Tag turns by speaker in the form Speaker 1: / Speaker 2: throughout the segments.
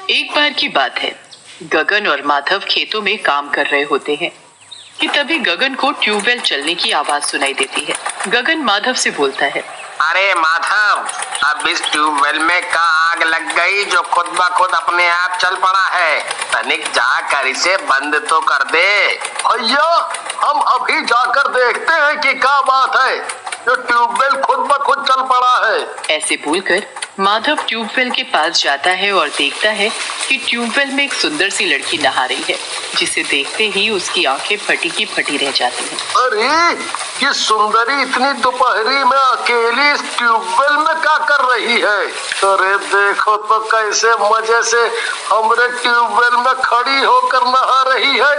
Speaker 1: एक बार की बात है, गगन और माधव खेतों में काम कर रहे होते हैं कि तभी गगन को ट्यूबवेल चलने की आवाज सुनाई देती है। गगन माधव से बोलता है,
Speaker 2: अरे माधव, अब इस ट्यूबवेल में का आग लग गई जो खुद ब खुद अपने आप चल पड़ा है। तनिक जाकर इसे बंद तो कर दे।
Speaker 3: भैया, हम अभी जाकर देखते हैं कि क्या बात है, जो ट्यूबवेल खुद ब खुद चल पड़ा है।
Speaker 1: ऐसे बोलकर माधव ट्यूबवेल के पास जाता है और देखता है कि ट्यूबवेल में एक सुंदर सी लड़की नहा रही है, जिसे देखते ही उसकी आंखें फटी की फटी रह जाती हैं।
Speaker 3: अरे, ये सुंदरी इतनी दोपहरी में अकेली इस ट्यूबवेल में क्या कर रही है? अरे देखो तो कैसे मजे से हमरे ट्यूबवेल में खड़ी होकर नहा रही है।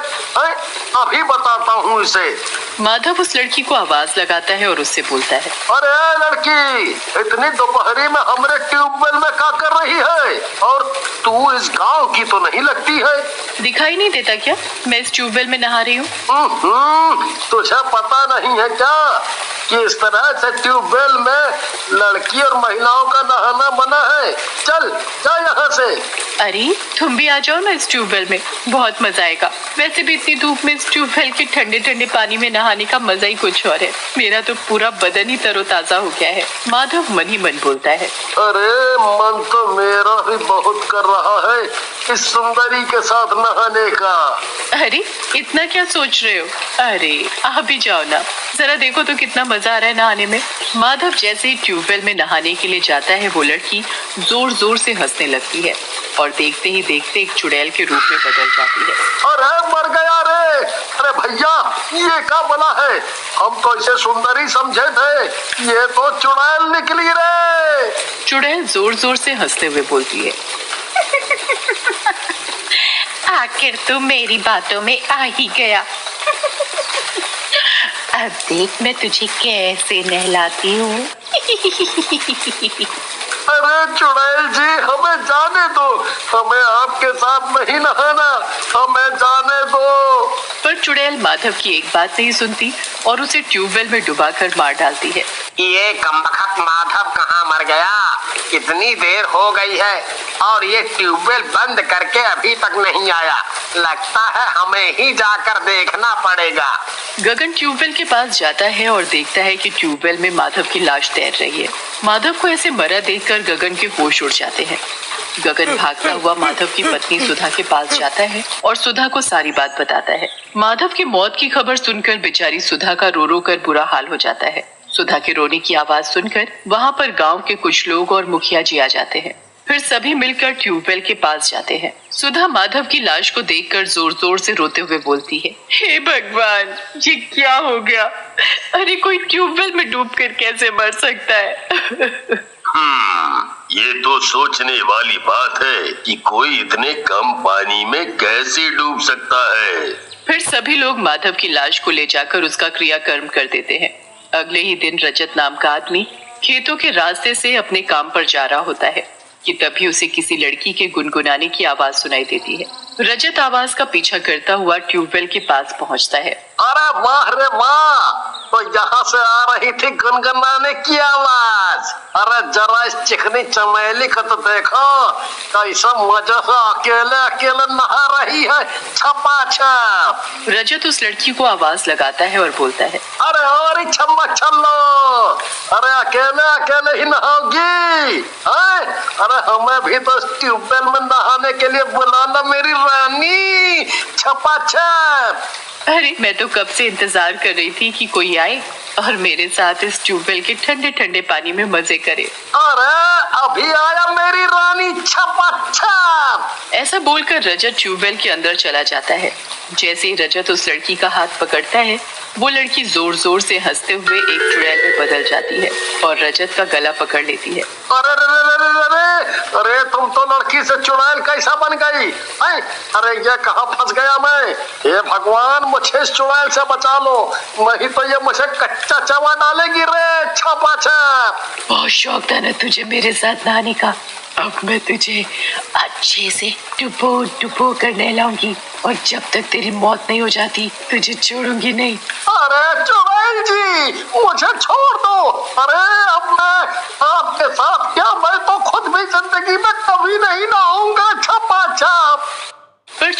Speaker 3: अभी बताता हूँ इसे।
Speaker 1: माधव उस लड़की को आवाज लगाता है और उससे बोलता है,
Speaker 3: अरे लड़की, इतनी दोपहरी में हमरे ट्यूबवेल में क्या कर रही है? और तू इस गांव की तो नहीं लगती है।
Speaker 1: दिखाई नहीं देता क्या मैं इस ट्यूबवेल में नहा रही हूँ?
Speaker 3: तुझे पता नहीं है क्या कि इस तरह से ट्यूबवेल में लड़की और महिलाओं का नहाना मना है? चल जा यहाँ से।
Speaker 1: अरे तुम भी आ जाओ ना इस ट्यूबवेल में, बहुत मजा आएगा। वैसे भी इतनी धूप में इस ट्यूबवेल के ठंडे ठंडे पानी में नहाने का मजा ही कुछ और है। मेरा तो पूरा बदन ही तरोताजा हो गया है। माधव मन ही मन बोलता है।
Speaker 3: अरे मन तो मेरा भी बहुत कर रहा है इस सुंदरी के साथ नहाने का।
Speaker 1: अरे इतना क्या सोच रहे हो? अरे आप भी जाओ ना, जरा देखो तो कितना मजा आ रहा है नहाने में। माधव जैसे ही ट्यूबवेल में नहाने के लिए जाता है, वो लड़की जोर जोर से हंसने लगती है और देखते ही देखते एक चुड़ैल के रूप में बदल जाती है।
Speaker 3: अरे मर गया रे! अरे भैया, ये क्या बना है? हम तो इसे सुंदरी समझे थे, ये तो चुड़ैल निकली रे।
Speaker 1: चुड़ैल जोर जोर से हंसते हुए बोलती है, आखिर तू मेरी बातों में आ ही गया। अब देख मैं तुझे कैसे नहलाती हूँ।
Speaker 3: अरे चुड़ैल जी, हमें जाने दो, हमें आपके साथ नहीं नहाना, हमें जाने दो।
Speaker 1: पर चुड़ैल माधव की एक बात नहीं सुनती और उसे ट्यूबवेल में डुबाकर मार डालती है।
Speaker 2: ये कमबख्त माधव कहाँ मर गया? इतनी देर हो गई है और ये ट्यूबवेल बंद करके अभी तक नहीं आया। लगता है हमें ही जाकर देखना पड़ेगा।
Speaker 1: गगन ट्यूबवेल के पास जाता है और देखता है कि ट्यूबवेल में माधव की लाश तैर रही है। माधव को ऐसे मरा देखकर गगन के होश उड़ जाते हैं। गगन भागता हुआ माधव की पत्नी सुधा के पास जाता है और सुधा को सारी बात बताता है। माधव की मौत की खबर सुनकर बेचारी सुधा का रो रो कर बुरा हाल हो जाता है। सुधा के रोने की आवाज सुनकर वहाँ पर गांव के कुछ लोग और मुखिया जी आ जाते हैं। फिर सभी मिलकर ट्यूबवेल के पास जाते हैं। सुधा माधव की लाश को देखकर जोर जोर से रोते हुए बोलती है, हे भगवान, ये क्या हो गया? अरे कोई ट्यूबवेल में डूबकर कैसे मर सकता है?
Speaker 3: ये तो सोचने वाली बात है कि कोई इतने कम पानी में कैसे डूब सकता है।
Speaker 1: फिर सभी लोग माधव की लाश को ले जाकर उसका क्रियाकर्म कर देते हैं। अगले ही दिन रजत नाम का आदमी खेतों के रास्ते से अपने काम पर जा रहा होता है कि तभी उसे किसी लड़की के गुनगुनाने की आवाज सुनाई देती है। रजत आवाज का पीछा करता हुआ ट्यूबवेल के पास पहुंचता है।
Speaker 3: अरे वाह रे वाह, तो यहाँ से आ रही थी गुनगुनाने की आवाज। अरे जरा इस चिकनी चमेली को तो देखो, कैसा मजा से अकेले अकेले नहा रही है छपाछप।
Speaker 1: रजत उस लड़की को आवाज लगाता है और बोलता है,
Speaker 3: अरे और छम्मा छल्लो, अरे अकेले अकेले ही नहाओगी? अरे हमें भी तो ट्यूबवेल में नहाने के लिए बुलाना मेरी रानी छपाछप।
Speaker 1: अरे मैं तो कब से इंतजार कर रही थी कि कोई आए और मेरे साथ इस ट्यूबवेल के ठंडे ठंडे पानी में मजे करे।
Speaker 3: अरे अभी आया मेरी रानी छपाछप।
Speaker 1: ऐसा बोलकर रजत ट्यूबवेल के अंदर चला जाता है। जैसे ही रजत उस लड़की का हाथ पकड़ता है, वो लड़की जोर जोर से हंसते हुए एक चुड़ैल में बदल जाती है और रजत का गला पकड़ लेती है।
Speaker 3: अरे रे रे रे रे रे, अरे तुम तो लड़की से चुड़ैल कैसा बन गई? अरे ये कहाँ फंस गया मैं? हे भगवान, मुझे इस चुड़ैल से बचा लो, नहीं तो ये मुझे कच्चा चवा डालेगी रे छपाछप।
Speaker 1: बहुत शौक था ना तुझे मेरे साथ नहाने का, अब मैं तुझे अच्छे से डुबो डुबो कर नहलाऊंगी और जब तक तेरी मौत नहीं हो जाती तुझे छोड़ूंगी नहीं।
Speaker 3: अरे चुड़ैल जी, मुझे छोड़ दो। अरे अब मैं आपके साथ क्या, मैं तो खुद भी जिंदगी में कभी नहीं नहाऊंगा छपाछप।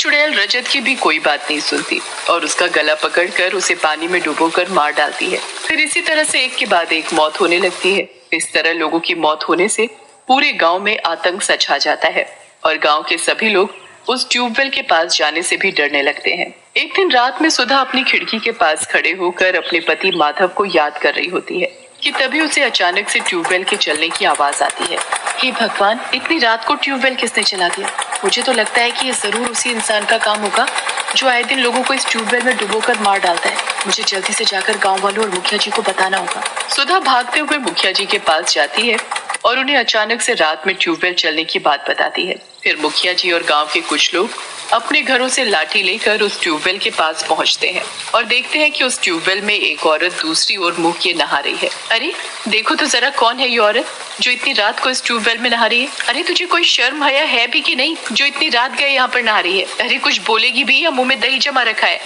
Speaker 1: चुड़ैल रजत की भी कोई बात नहीं सुनती और उसका गला पकड़कर उसे पानी में डुबोकर मार डालती है। फिर इसी तरह से एक के बाद एक मौत होने लगती है। इस तरह लोगों की मौत होने से पूरे गांव में आतंक सा छा जाता है और गांव के सभी लोग उस ट्यूबवेल के पास जाने से भी डरने लगते हैं। एक दिन रात में सुधा अपनी खिड़की के पास खड़े होकर अपने पति माधव को याद कर रही होती है कि तभी उसे अचानक से ट्यूबवेल के चलने की आवाज आती है। हे भगवान, इतनी रात को ट्यूबवेल किसने चला दिया? मुझे तो लगता है कि ये जरूर उसी इंसान का काम होगा जो आए दिन लोगों को इस ट्यूबवेल में डुबोकर मार डालता है। मुझे जल्दी से जाकर गांव वालों और मुखिया जी को बताना होगा। सुधा भागते हुए मुखिया जी के पास जाती है और उन्हें अचानक से रात में ट्यूबवेल चलने की बात बताती है। फिर मुखिया जी और गांव के कुछ लोग अपने घरों से लाठी लेकर उस ट्यूबवेल के पास पहुंचते हैं और देखते हैं कि उस ट्यूबवेल में एक औरत दूसरी ओर मुंह किए नहा रही है। अरे देखो तो जरा, कौन है ये औरत जो इतनी रात को इस ट्यूबवेल में नहा रही है? अरे तुझे कोई शर्म हया है भी कि नहीं, जो इतनी रात गए यहाँ पर नहा रही है? अरे कुछ बोलेगी भी या मुंह में दही जमा रखा है?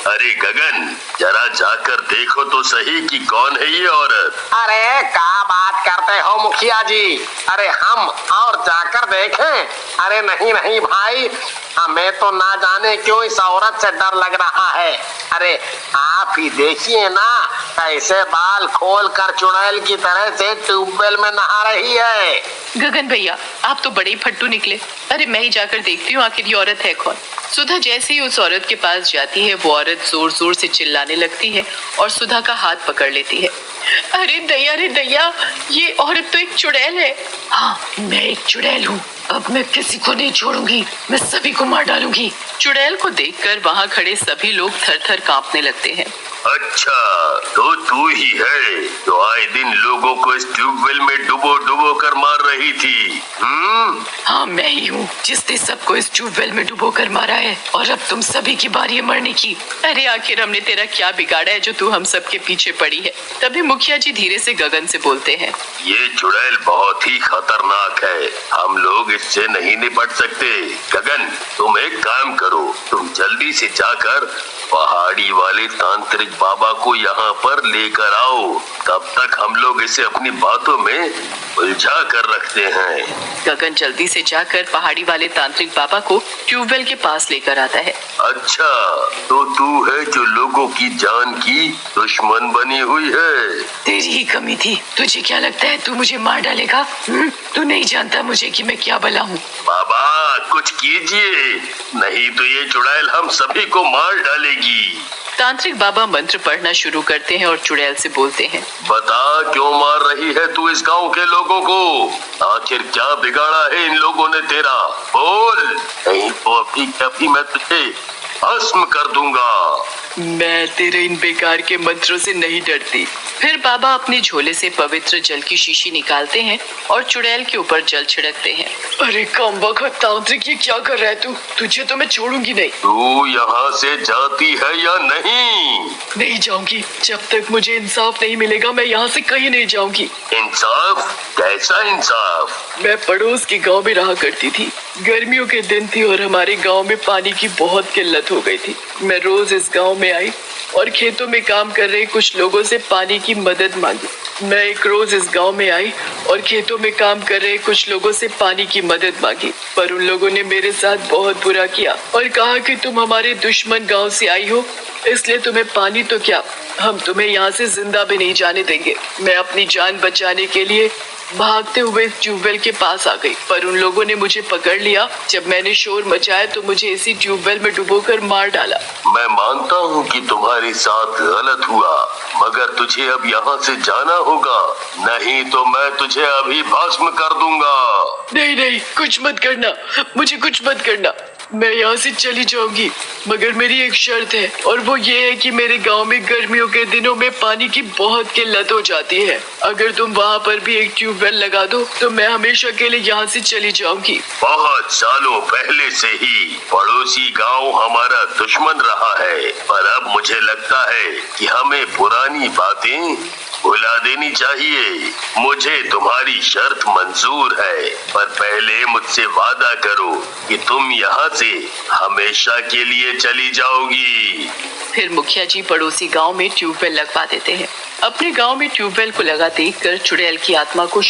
Speaker 4: अरे गगन, जरा जाकर देखो तो सही कि कौन है ये औरत।
Speaker 2: अरे क्या बात करते हो मुखिया जी? अरे हम और जाकर देखें? अरे नहीं नहीं भाई, हमें तो ना जाने क्यों इस औरत से डर लग रहा है। अरे आप ही देखिए ना, कैसे बाल खोल कर चुड़ैल की तरह से ट्यूबवेल में नहा रही है।
Speaker 1: गगन भैया, आप तो बड़े ही फट्टू निकले। अरे मैं ही जाकर देखती हूँ आखिर ये औरत है कौन। सुधा जैसे ही उस औरत के पास जाती है, वो औरत जोर जोर से चिल्लाने लगती है और सुधा का हाथ पकड़ लेती है। अरे दैया, ये औरत तो एक चुड़ैल है। हाँ, मैं एक चुड़ैल हूँ। अब मैं किसी को नहीं छोड़ूंगी, मैं सभी को मार डालूंगी। चुड़ैल को देखकर वहाँ खड़े सभी लोग थर थर कांपने लगते हैं।
Speaker 4: अच्छा, तो तू ही है जो आए दिन लोगों को इस ट्यूबवेल में डुबो कर मार रही थी?
Speaker 1: हाँ, मैं ही हूँ जिसने सबको इस ट्यूबवेल में डुबो कर मारा है और अब तुम सभी की बारी है मरने की। अरे आखिर हमने तेरा क्या बिगाड़ा है जो तू हम सब के पीछे पड़ी है? तभी मुखिया जी धीरे से गगन से बोलते हैं।
Speaker 4: ये चुड़ैल बहुत ही खतरनाक है, हम लोग इससे नहीं निपट सकते। गगन, तुम एक काम करो, तुम जल्दी से जाकर पहाड़ी वाले तांत्रिक बाबा को यहाँ पर लेकर आओ। तब तक हम लोग इसे अपनी बातों में उलझा कर रखते हैं।
Speaker 1: गगन जल्दी से जाकर पहाड़ी वाले तांत्रिक बाबा को ट्यूबवेल के पास लेकर आता है।
Speaker 4: अच्छा, तो तू है जो लोगों की जान की दुश्मन बनी हुई है।
Speaker 1: तेरी ही कमी थी। तुझे क्या लगता है तू मुझे मार डालेगा? तू नहीं जानता मुझे कि मैं क्या भला हूँ।
Speaker 4: बाबा कुछ कीजिए, नहीं तो ये चुड़ैल हम सभी को मार डालेगी।
Speaker 1: तांत्रिक बाबा मंत्र पढ़ना शुरू करते हैं और चुड़ैल से बोलते हैं।
Speaker 4: बता, क्यों मार रही है तू इस गांव के लोगों को? आखिर क्या बिगाड़ा है इन लोगों ने तेरा? बोल, नहीं तो अभी कभी मैं तुझे भस्म कर दूंगा।
Speaker 1: मैं तेरे इन बेकार के मंत्रों से नहीं डरती। फिर बाबा अपने झोले से पवित्र जल की शीशी निकालते हैं और चुड़ैल के ऊपर जल छिड़कते हैं। अरे कमबख्त तांत्रिक, ये क्या कर रहा है तू? तुझे तो मैं छोड़ूंगी नहीं।
Speaker 4: तू यहाँ से जाती है या नहीं?
Speaker 1: नहीं जाऊंगी, जब तक मुझे इंसाफ नहीं मिलेगा मैं यहाँ से कहीं नहीं जाऊंगी।
Speaker 4: इंसाफ? कैसा इंसाफ?
Speaker 1: मैं पड़ोस के गांव में रहा करती थी। गर्मियों के दिन थे और हमारे गांव में पानी की बहुत किल्लत हो गई थी। मैं रोज इस गांव में आई और खेतों में काम कर रहे कुछ लोगों से पानी की मदद मांगी। मैं एक रोज इस गांव में आई और खेतों में काम कर रहे कुछ लोगों से पानी की मदद मांगी, पर उन लोगों ने मेरे साथ बहुत बुरा किया और कहा कि तुम हमारे दुश्मन गांव से आई हो, इसलिए तुम्हें पानी तो क्या, हम तुम्हें यहाँ से जिंदा भी नहीं जाने देंगे। मैं अपनी जान बचाने के लिए भागते हुए ट्यूबवेल के पास आ गई, पर उन लोगों ने मुझे पकड़ लिया। जब मैंने शोर मचाया तो मुझे इसी ट्यूबवेल में डुबोकर मार डाला।
Speaker 4: मैं मानता हूँ कि तुम्हारे साथ गलत हुआ, मगर तुझे अब यहाँ से जाना होगा, नहीं तो मैं तुझे अभी भस्म कर दूंगा।
Speaker 1: नहीं, कुछ मत करना, मुझे कुछ मत करना। मैं यहाँ से चली जाऊंगी, मगर मेरी एक शर्त है और वो ये है कि मेरे गांव में गर्मियों के दिनों में पानी की बहुत किल्लत हो जाती है। अगर तुम वहाँ पर भी एक ट्यूबवेल लगा दो तो मैं हमेशा के लिए यहाँ से चली जाऊंगी।
Speaker 4: बहुत सालों पहले से ही पड़ोसी गांव हमारा दुश्मन रहा है, पर अब मुझे लगता है कि हमें पुरानी बातें भुला देनी चाहिए। मुझे तुम्हारी शर्त मंजूर है, पर पहले मुझसे वादा करो कि तुम यहाँ से हमेशा के लिए चली जाओगी।
Speaker 1: फिर मुखिया जी पड़ोसी गांव में ट्यूबवेल लगवा देते हैं। अपने गांव में ट्यूबवेल को लगा देखकर चुड़ैल की आत्मा को